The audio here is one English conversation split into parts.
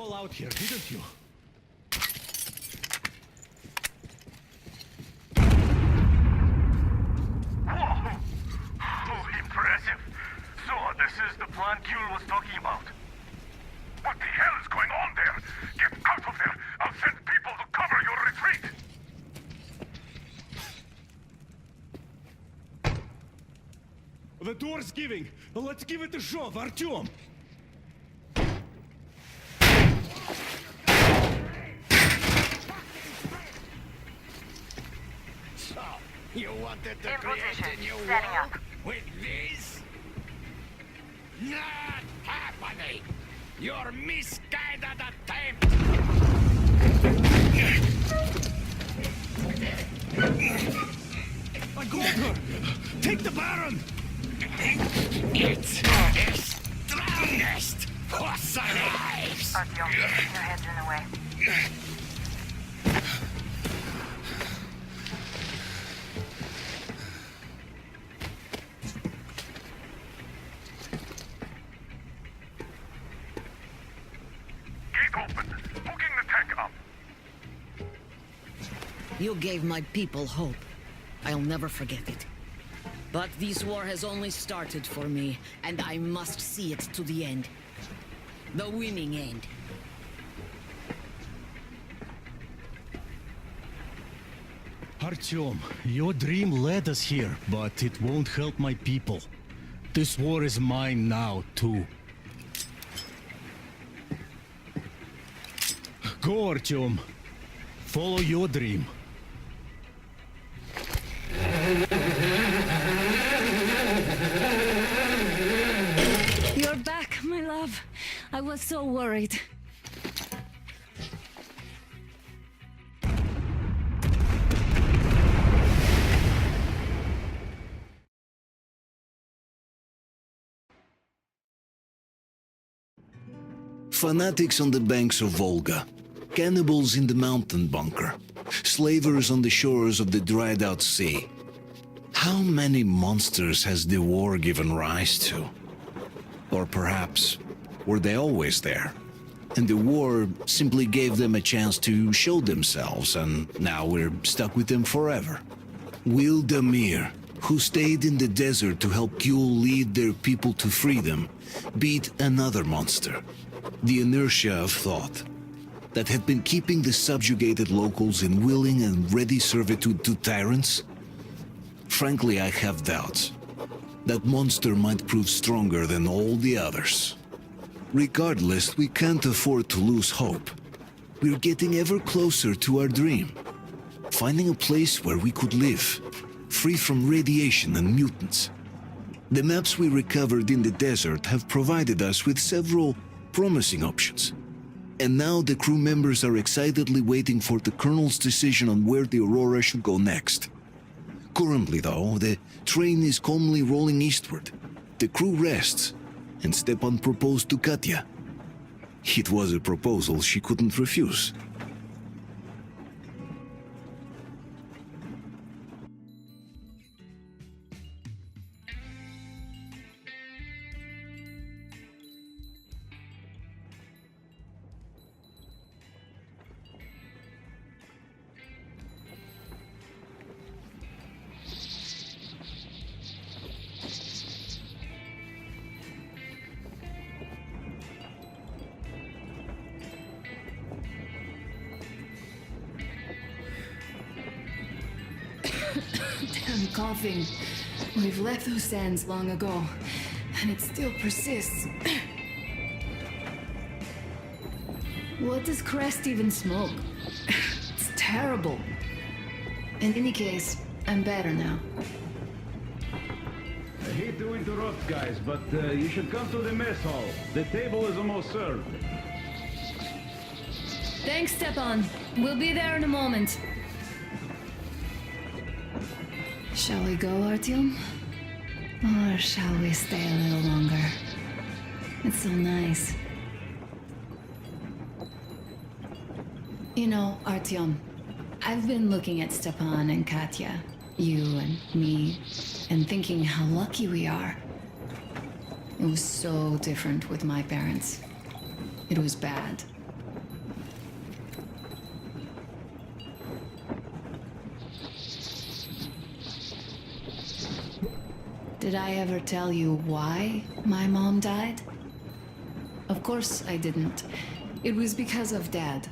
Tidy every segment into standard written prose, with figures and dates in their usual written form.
all out here, didn't you? Whoa! Oh, impressive. So, this is the plan Kuhl was talking about. What the hell is going on there? Get out of there! I'll send people to cover your retreat! The door's giving. Let's give it a shove, Artyom. So, you wanted to In create position. a new Setting world up. with this? Not happening! Your misguided attempt! I got her! Take the Baron! It's the strongest who survives! Artyom, your head's in the way. Gate open. Hooking the tank up. You gave my people hope. I'll never forget it. But this war has only started for me, and I must see it to the end. The winning end. Artyom, your dream led us here, but it won't help my people. This war is mine now, too. Go, Artyom. Follow your dream. You're back, my love. I was so worried. Fanatics on the banks of Volga, cannibals in the mountain bunker, slavers on the shores of the dried-out sea. How many monsters has the war given rise to? Or perhaps, were they always there? And the war simply gave them a chance to show themselves, and now we're stuck with them forever. Will Damir, who stayed in the desert to help Kuhl lead their people to freedom, beat another monster, the inertia of thought, that had been keeping the subjugated locals in willing and ready servitude to tyrants? Frankly, I have doubts. That monster might prove stronger than all the others. Regardless, we can't afford to lose hope. We're getting ever closer to our dream. Finding a place where we could live, free from radiation and mutants. The maps we recovered in the desert have provided us with several promising options. And now the crew members are excitedly waiting for the Colonel's decision on where the Aurora should go next. Currently, though, the train is calmly rolling eastward. The crew rests, and Stepan proposed to Katya. It was a proposal she couldn't refuse. I'm coughing. We've left those sands long ago, and it still persists. What does Crest even smoke? It's terrible. In any case, I'm better now. I hate to interrupt, guys, but you should come to the mess hall. The table is almost served. Thanks, Stepan. We'll be there in a moment. Shall we go, Artyom? Or shall we stay a little longer? It's so nice. You know, Artyom, I've been looking at Stepan and Katya, you and me, and thinking how lucky we are. It was so different with my parents. It was bad. Did I ever tell you why my mom died? Of course I didn't. It was because of Dad.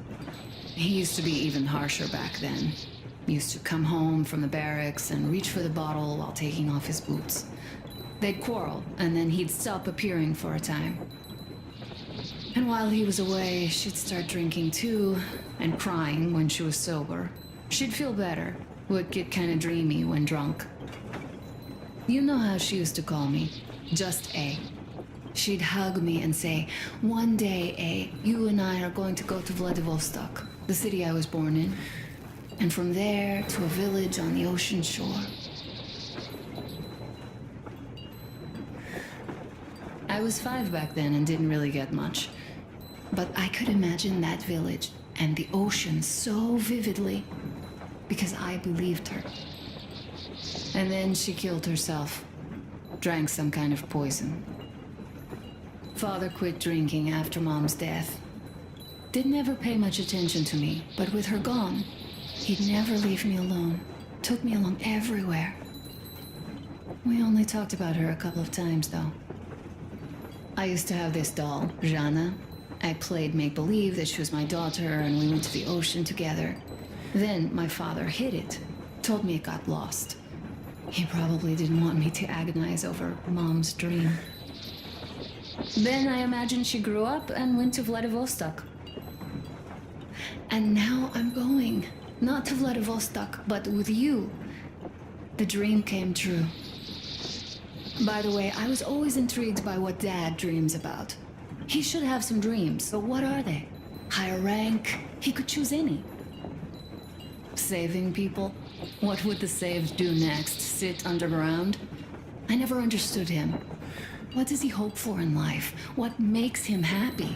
He used to be even harsher back then. He used to come home from the barracks and reach for the bottle while taking off his boots. They'd quarrel, and then he'd stop appearing for a time. And while he was away, she'd start drinking too, and crying when she was sober. She'd feel better, would get kinda dreamy when drunk. You know how she used to call me? Just A. She'd hug me and say, "One day, A, you and I are going to go to Vladivostok, the city I was born in. And from there to a village on the ocean shore." I was 5 back then and didn't really get much. But I could imagine that village and the ocean so vividly because I believed her. And then she killed herself. Drank some kind of poison. Father quit drinking after Mom's death. Didn't ever pay much attention to me, but with her gone, he'd never leave me alone. Took me along everywhere. We only talked about her a couple of times, though. I used to have this doll, Jana. I played make-believe that she was my daughter, and we went to the ocean together. Then my father hid it. Told me it got lost. He probably didn't want me to agonize over Mom's dream. Then I imagine she grew up and went to Vladivostok. And now I'm going. Not to Vladivostok, but with you. The dream came true. By the way, I was always intrigued by what Dad dreams about. He should have some dreams, but what are they? Higher rank? He could choose any. Saving people? What would the saved do next? Sit underground? I never understood him. What does he hope for in life? What makes him happy?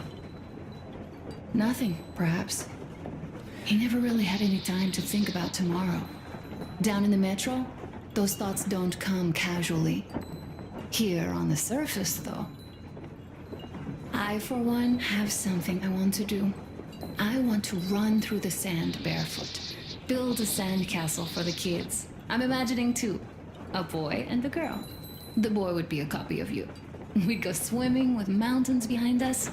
Nothing, perhaps. He never really had any time to think about tomorrow. Down in the metro, those thoughts don't come casually. Here on the surface, though. I, for one, have something I want to do. I want to run through the sand barefoot. Build a sandcastle for the kids. I'm imagining two. A boy and a girl. The boy would be a copy of you. We'd go swimming with mountains behind us.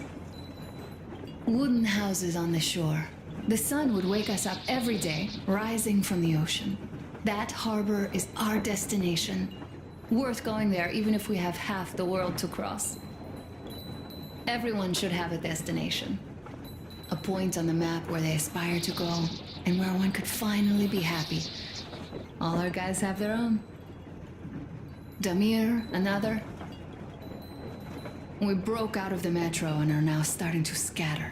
Wooden houses on the shore. The sun would wake us up every day, rising from the ocean. That harbor is our destination. Worth going there even if we have half the world to cross. Everyone should have a destination. A point on the map where they aspire to go, and where one could finally be happy. All our guys have their own. Damir, another. We broke out of the metro and are now starting to scatter.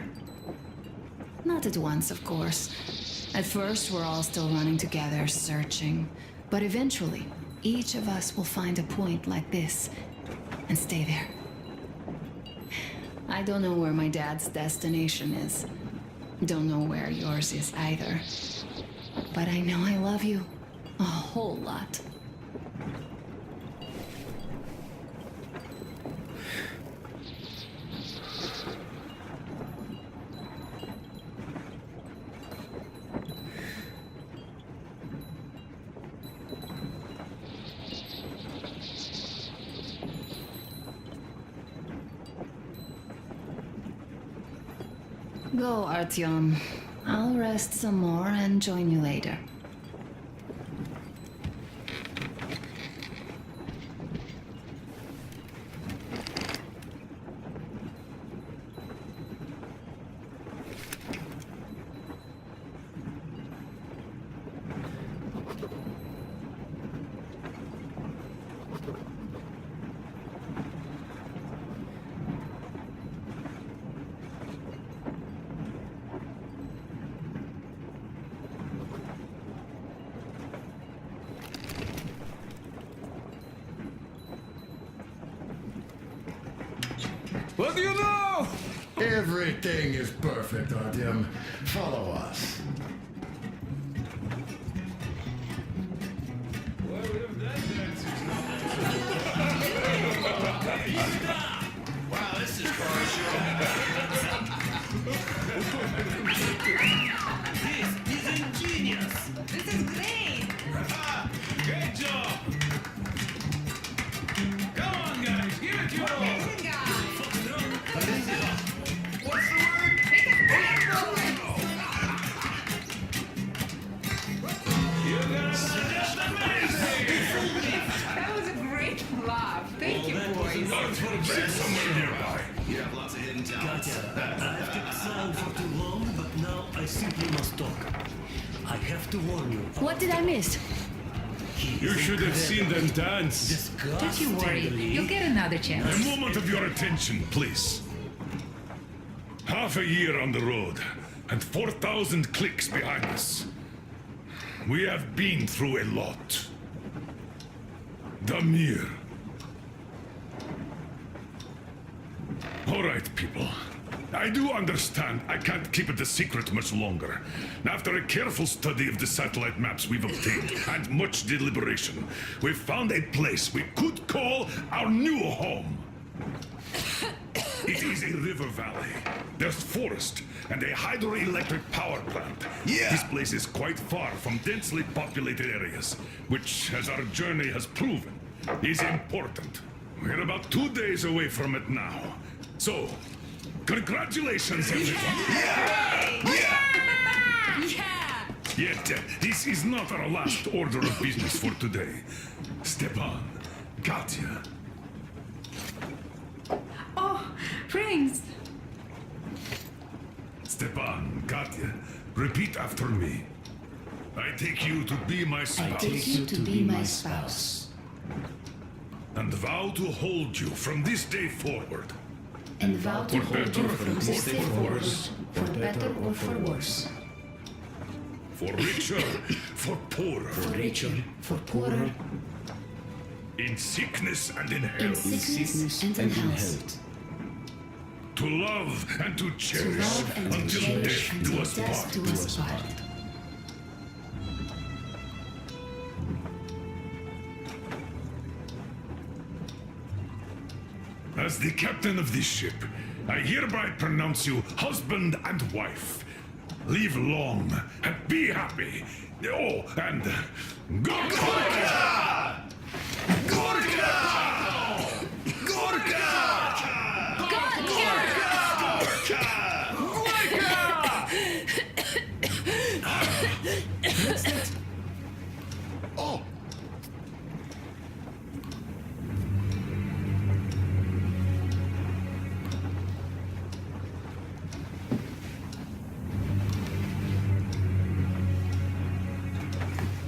Not at once, of course. At first, we're all still running together, searching. But eventually, each of us will find a point like this and stay there. I don't know where my dad's destination is. Don't know where yours is either. But I know I love you a whole lot. Go, Artyom. I'll rest some more and join you later. What do you know? Everything is perfect, Artyom. Follow us. Wow, this is for a show. This is ingenious. This is great! Great job. We must talk. I have to warn you. What did I miss? You should have seen them dance. Disgustingly. Don't you worry, you'll get another chance. A moment of your attention, please. Half a year on the road, and 4,000 clicks behind us. We have been through a lot. Damir. All right, people. I do understand I can't keep it a secret much longer. After a careful study of the satellite maps we've obtained and much deliberation, we've found a place we could call our new home. It is a river valley. There's forest and a hydroelectric power plant. This place is quite far from densely populated areas, which, as our journey has proven, is important. We're about 2 days away from it now. So, congratulations, everyone. Yet, this is not our last order of business for today. Stepan, Katya, Oh, Prince! Stepan, Katya, repeat after me. I take you to be my spouse. Take you to be my spouse. And vow to hold you from this day forward. And vow to For hold better you or from for this day forward, worse. for better or for worse. For richer, for poorer. For richer, for poorer, In sickness and in in health. sickness and in health. To love and to To cherish love and to until cherish death until do us death part. do us part. As the captain of this ship, I hereby pronounce you husband and wife. Live long and be happy. Oh, and Gorka! Gorka! Gorka! Oh,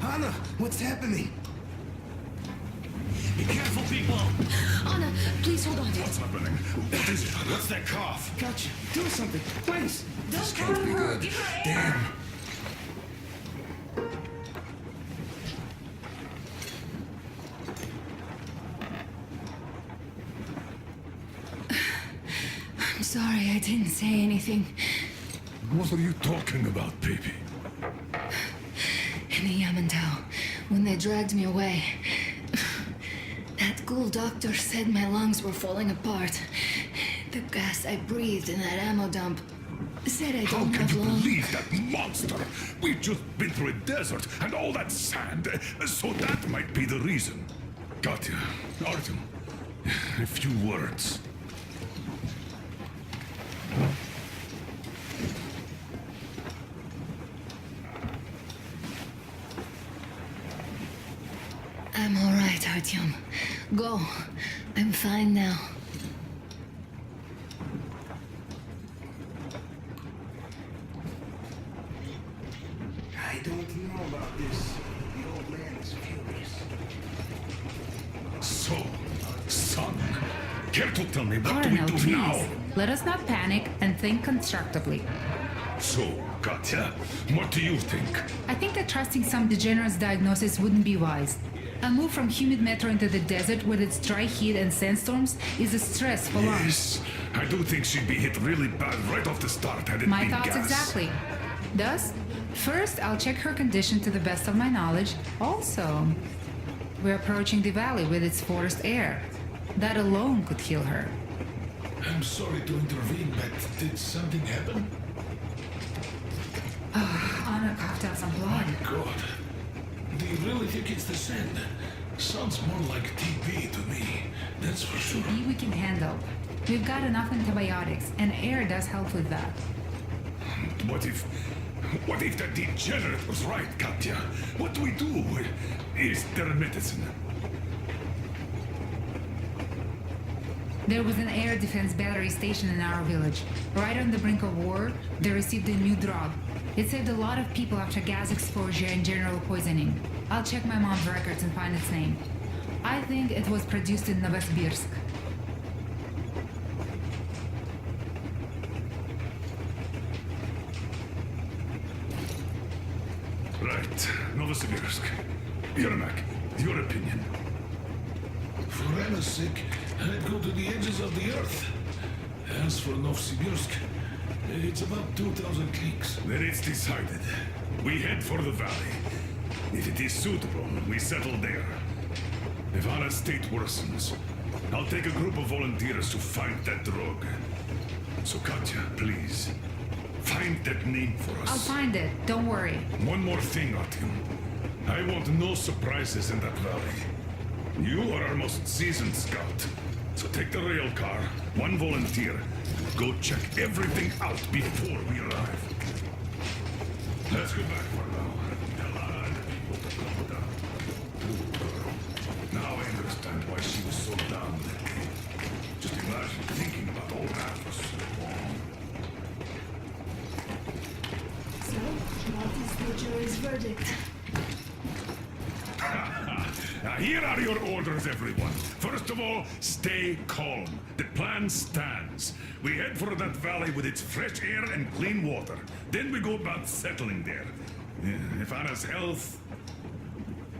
Anna, what's happening? Be careful, people! Anna, please hold on. What's happening? What is it? What's that cough? Gotcha. Do something, please. Don't harm her! Give her air! Damn! I'm sorry I didn't say anything. What are you talking about, baby? In the Yamantau, when they dragged me away, that ghoul doctor said my lungs were falling apart. The gas I breathed in that ammo dump said I How don't can have you long. believe that monster? We've just been through a desert and all that sand, so that might be the reason. Katya, Artyom, a few words. I'm all right, Artyom. Go. I'm fine now. I don't know about this. The old man is furious. So, son, care to tell me what Colonel, do we do please. now? Let us not panic and think constructively. So, Katya, what do you think? I think that trusting some degenerate's diagnosis wouldn't be wise. A move from humid metro into the desert with its dry heat and sandstorms is a stress for lungs. Yes, I do think she'd be hit really bad right off the start had it My been thoughts gas. exactly. Thus, first I'll check her condition to the best of my knowledge. Also, we're approaching the valley with its forest air. That alone could heal her. I'm sorry to intervene, but did something happen? Anna coughed out some blood. God. Do you really think it's the sand? Sounds more like TB to me. That's for sure. TB we can handle. We've got enough antibiotics, and air does help with that. What if that degenerate was right, Katya? What do we do? Is there a medicine? There was an air defense battery station in our village. Right on the brink of war, they received a new drug. It saved a lot of people after gas exposure and general poisoning. I'll check my mom's records and find its name. I think it was produced in Novosibirsk. Right, Novosibirsk. Yermak, your opinion. For Anna's sake, I'd go to the edges of the earth. As for Novosibirsk, it's about 2,000 cliques. Then it's decided. We head for the valley. If it is suitable, we settle there. If Anna's state worsens, I'll take a group of volunteers to find that drug. So Katya, please, find that name for us. I'll find it, don't worry. One more thing, Artyom. I want no surprises in that valley. You are our most seasoned scout. So take the rail car, one volunteer, go check everything out before we arrive. Let's go back for now. Tell Anna and the people to calm down. Poor girl. Now I understand why she was so down that day. Just imagine thinking about all that for so long. So, what is the jury's verdict? Now, here are your orders, everyone. First of all, stay calm. The plan stands. We head for that valley with its fresh air and clean water. Then we go about settling there. If Anna's health...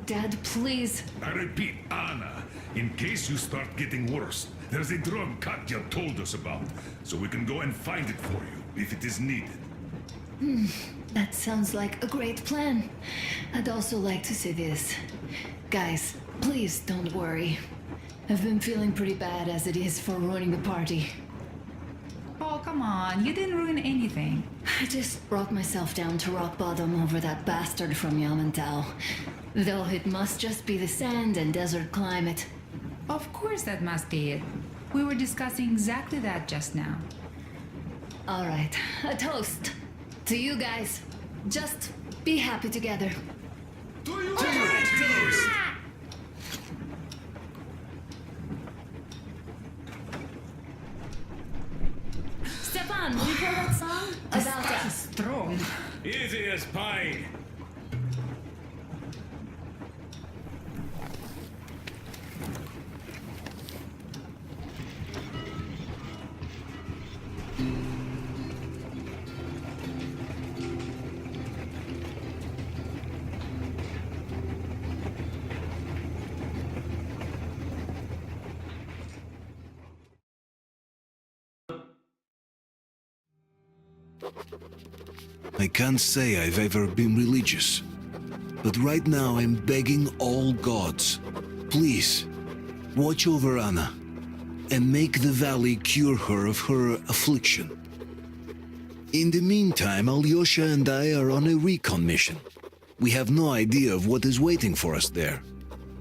Dad, please. I repeat, Anna, in case you start getting worse, there's a drug Katya told us about, so we can go and find it for you, if it is needed. That sounds like a great plan. I'd also like to say this. Guys, please don't worry. I've been feeling pretty bad as it is for ruining the party. Oh, come on, you didn't ruin anything. I just brought myself down to rock bottom over that bastard from Yamantau. Though it must just be the sand and desert climate. Of course that must be it. We were discussing exactly that just now. All right, a toast. To you guys. Just be happy together. Stefan, will you play that song? About us. Strong. Easy as pie. I can't say I've ever been religious, but right now I'm begging all gods, please, watch over Anna and make the valley cure her of her affliction. In the meantime, Alyosha and I are on a recon mission. We have no idea of what is waiting for us there,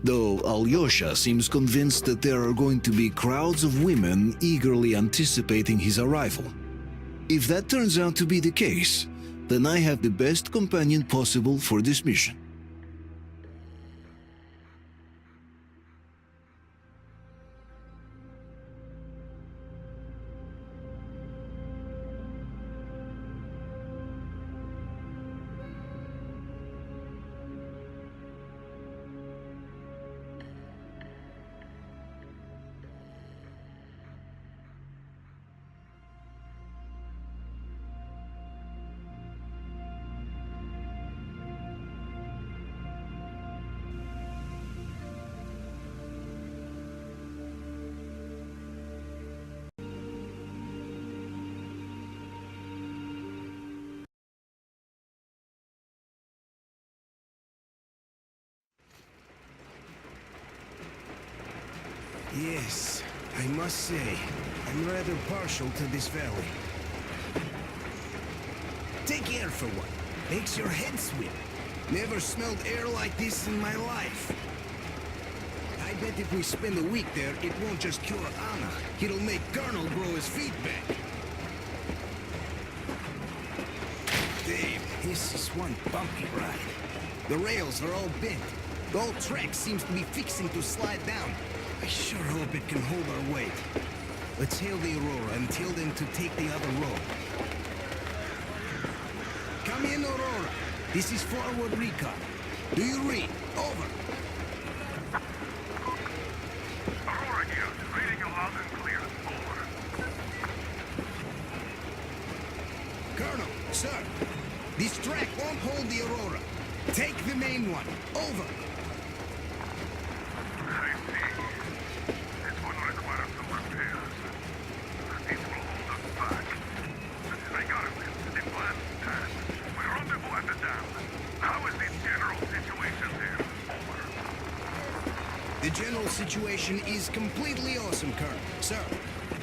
though Alyosha seems convinced that there are going to be crowds of women eagerly anticipating his arrival. If that turns out to be the case, then I have the best companion possible for this mission. Yes, I must say, I'm rather partial to this valley. Take air for one. Makes your head swim. Never smelled air like this in my life. I bet if we spend a week there, it won't just cure Anna. It'll make Colonel grow his feet back. Damn, this is one bumpy ride. The rails are all bent. The whole track seems to be fixing to slide down. I sure hope it can hold our weight. Let's hail the Aurora and tell them to take the other road. Come in, Aurora. This is forward recon. Do you read? Over. Aurora here. Reading you loud and clear. Over. Colonel, sir. This track won't hold the Aurora. Take the main one. Over. I see. This one requires some repairs. It will hold us back. Regardless, the plan stands. We rendezvous at the dam. How is the general situation there? Over. The general situation is completely awesome, Colonel. Sir,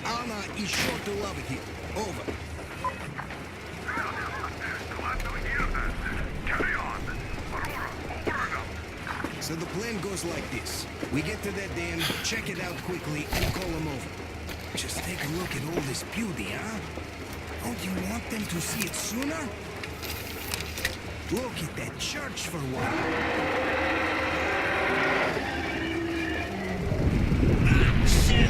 Anna is sure to love it here. Over. Glad to hear that. Carry on. Aurora, over and out. So the plan goes like this. We get to that dam, check it out quickly, and call them over. Just take a look at all this beauty, huh? Don't you want them to see it sooner? Look at that church for one. Ah, shit!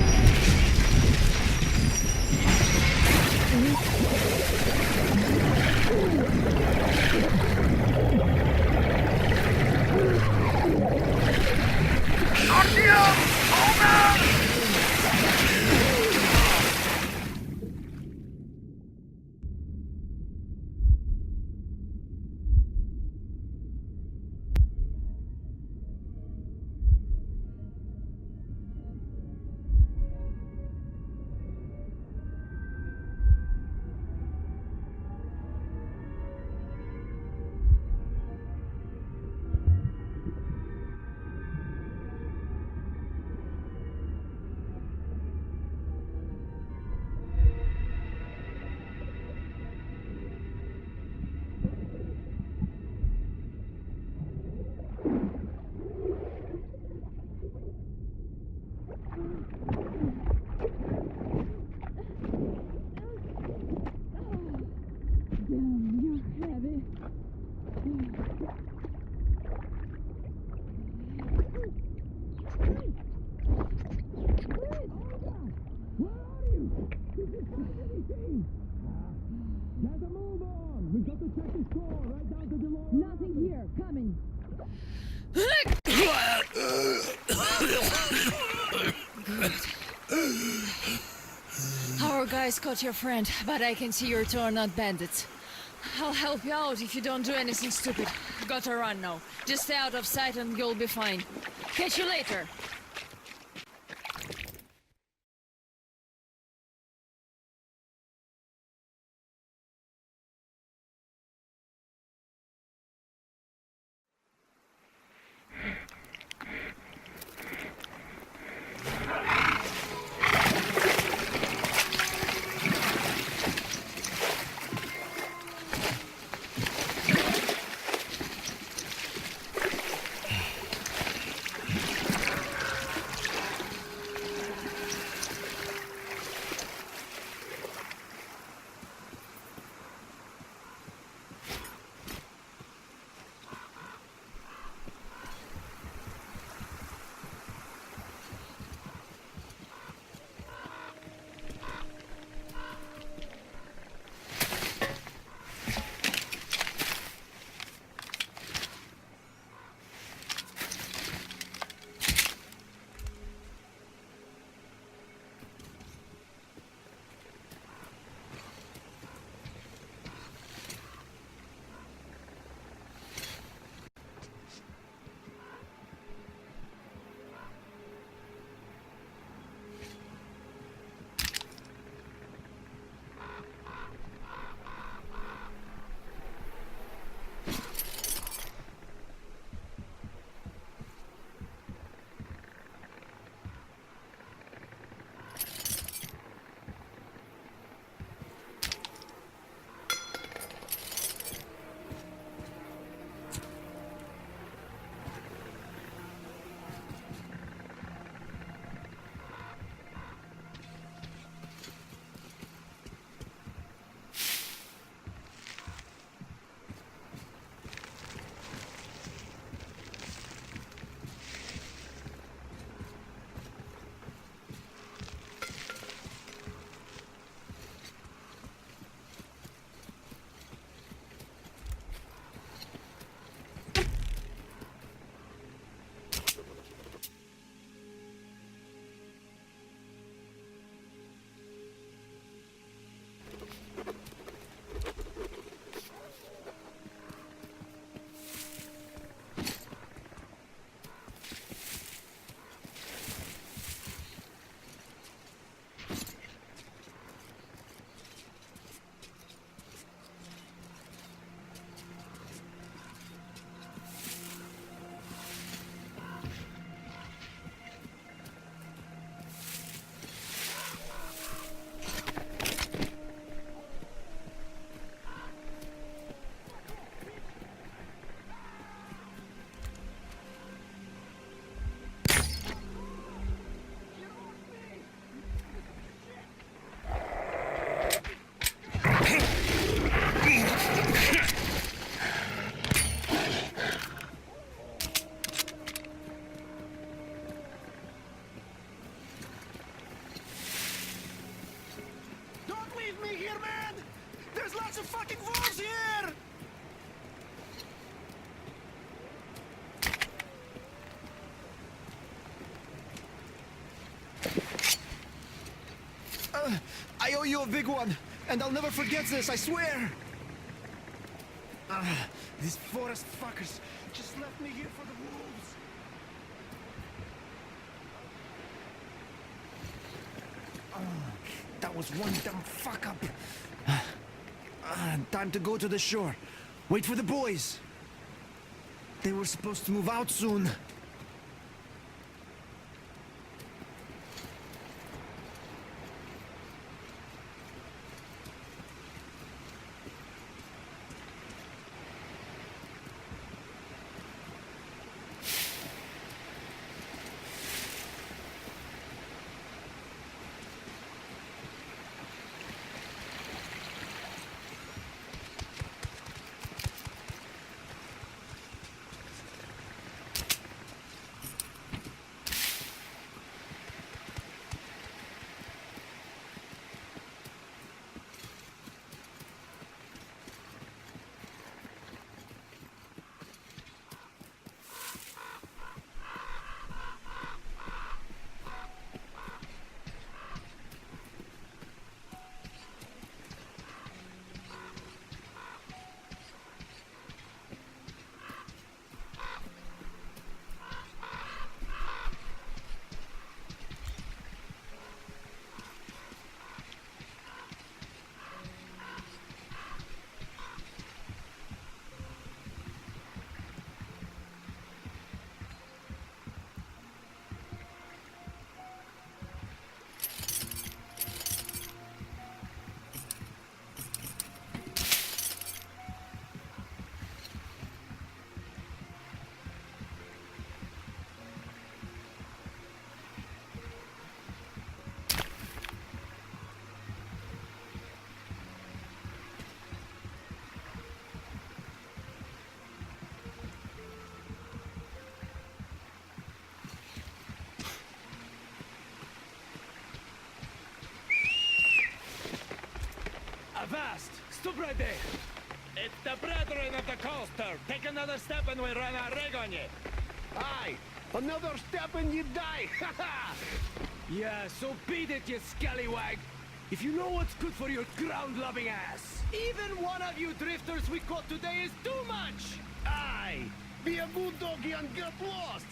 Nothing here. Coming. Our guys caught your friend, but I can see your two are not bandits. I'll help you out if you don't do anything stupid. Gotta run now. Just stay out of sight and you'll be fine. Catch you later. big one, and I'll never forget this, I swear! These forest fuckers just left me here for the wolves. That was one dumb fuck up. Time to go to the shore. Wait for the boys. They were supposed to move out soon. Avast! Stop right there! It's the brethren of the coaster! Take another step and we run our rig on you! Aye! Another step and you die! Yeah, so beat it, you scallywag! If you know what's good for your ground-loving ass! Even one of you drifters we caught today is too much! Aye! Be a bulldoggy and get lost!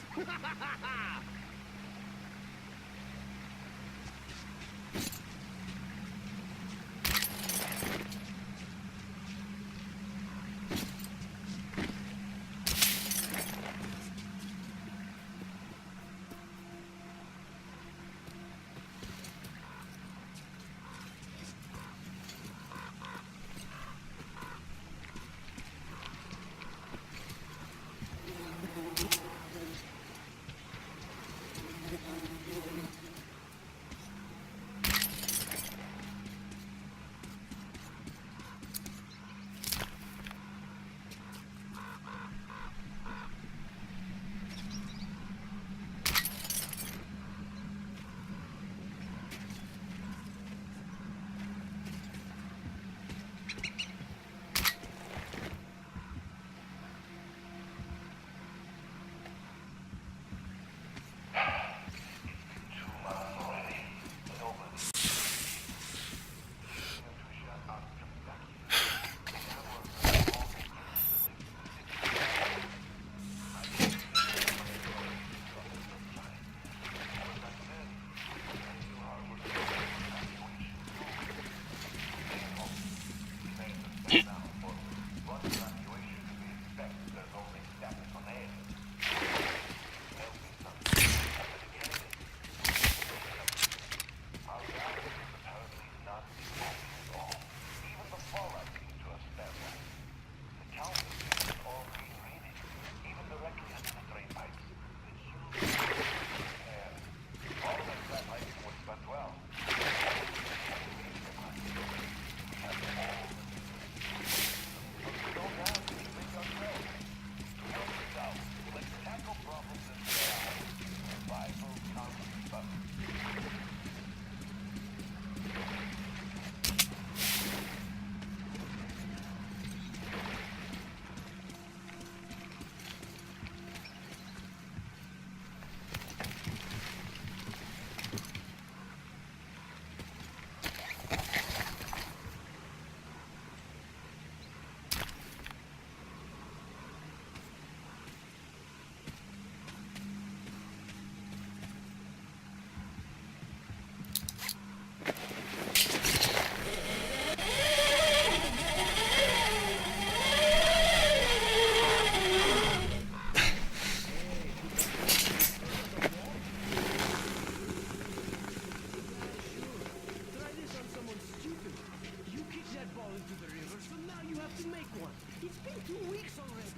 one. It's been 2 weeks already.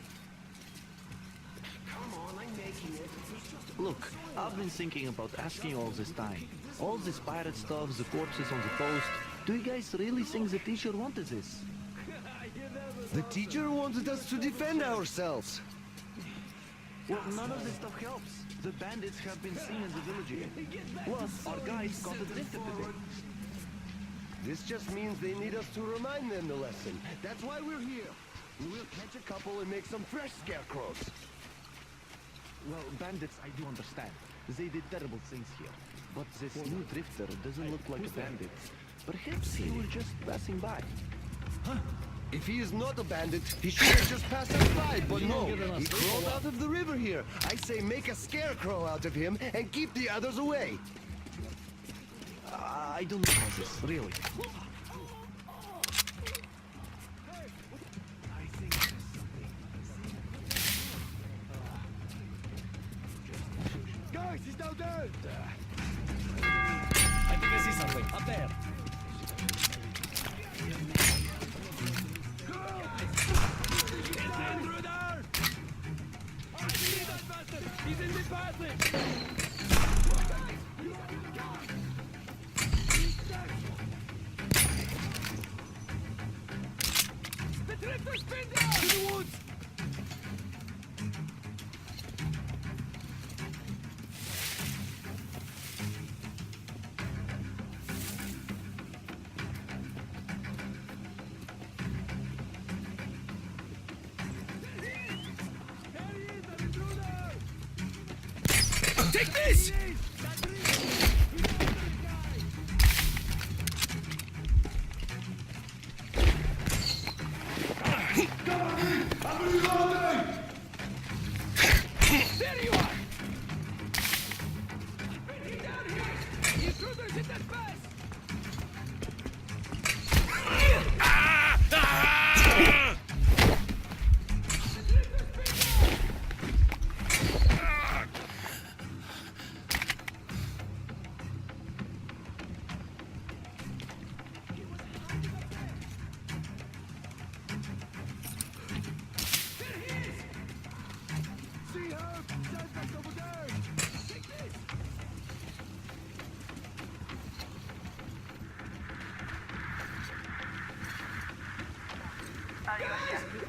Come on, I'm making it. Look, I've been thinking about asking all this time. All this pirate stuff, the corpses on the coast. Do you guys really think the teacher wanted this? The teacher wanted us to defend ourselves. Well, none of this stuff helps. The bandits have been seen in the village again. Plus, our guides got adrift today. This just means they need us to remind them the lesson. That's why we're here. We'll catch a couple and make some fresh scarecrows. Well, bandits, I do understand. They did terrible things here. But this new drifter doesn't look like a bandit. Perhaps he was just passing by. If he is not a bandit, he should have just passed us by, but no, he crawled out of the river here. I say make a scarecrow out of him and keep the others away. I don't know about this, really. Guys, he's down there! I think I see something. Up there. He's in the passage! The drifter's been down! To the woods! Take this! There you are! Get down here! The intruders hit that fast!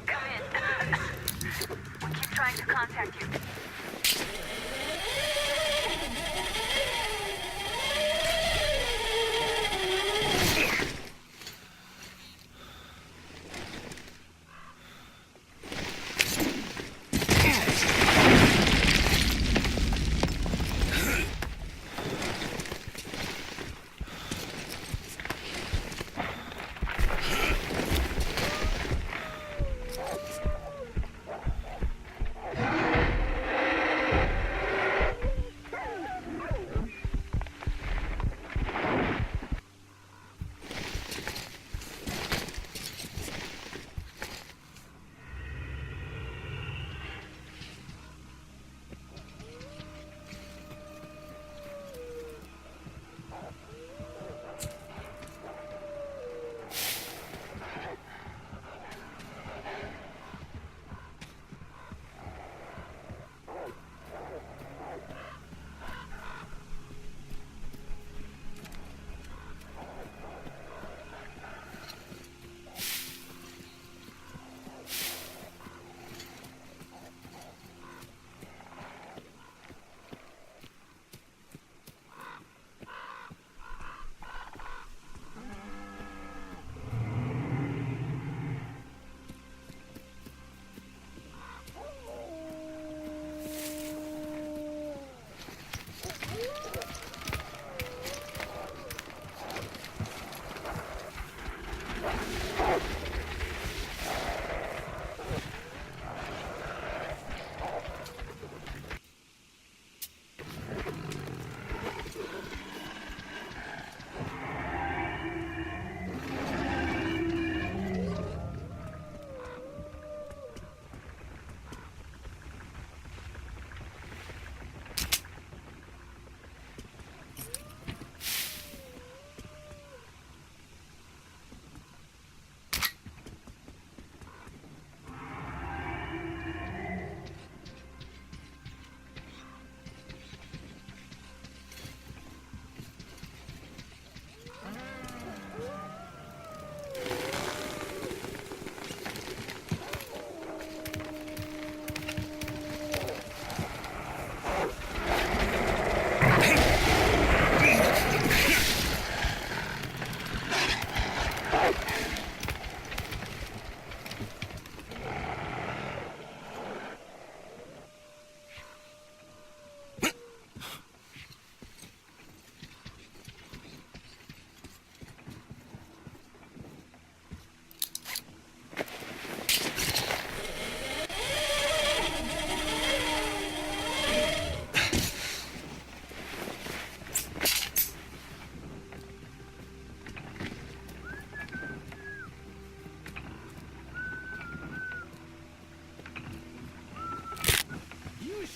Come in. We keep trying to contact you.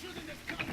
shouldn't have come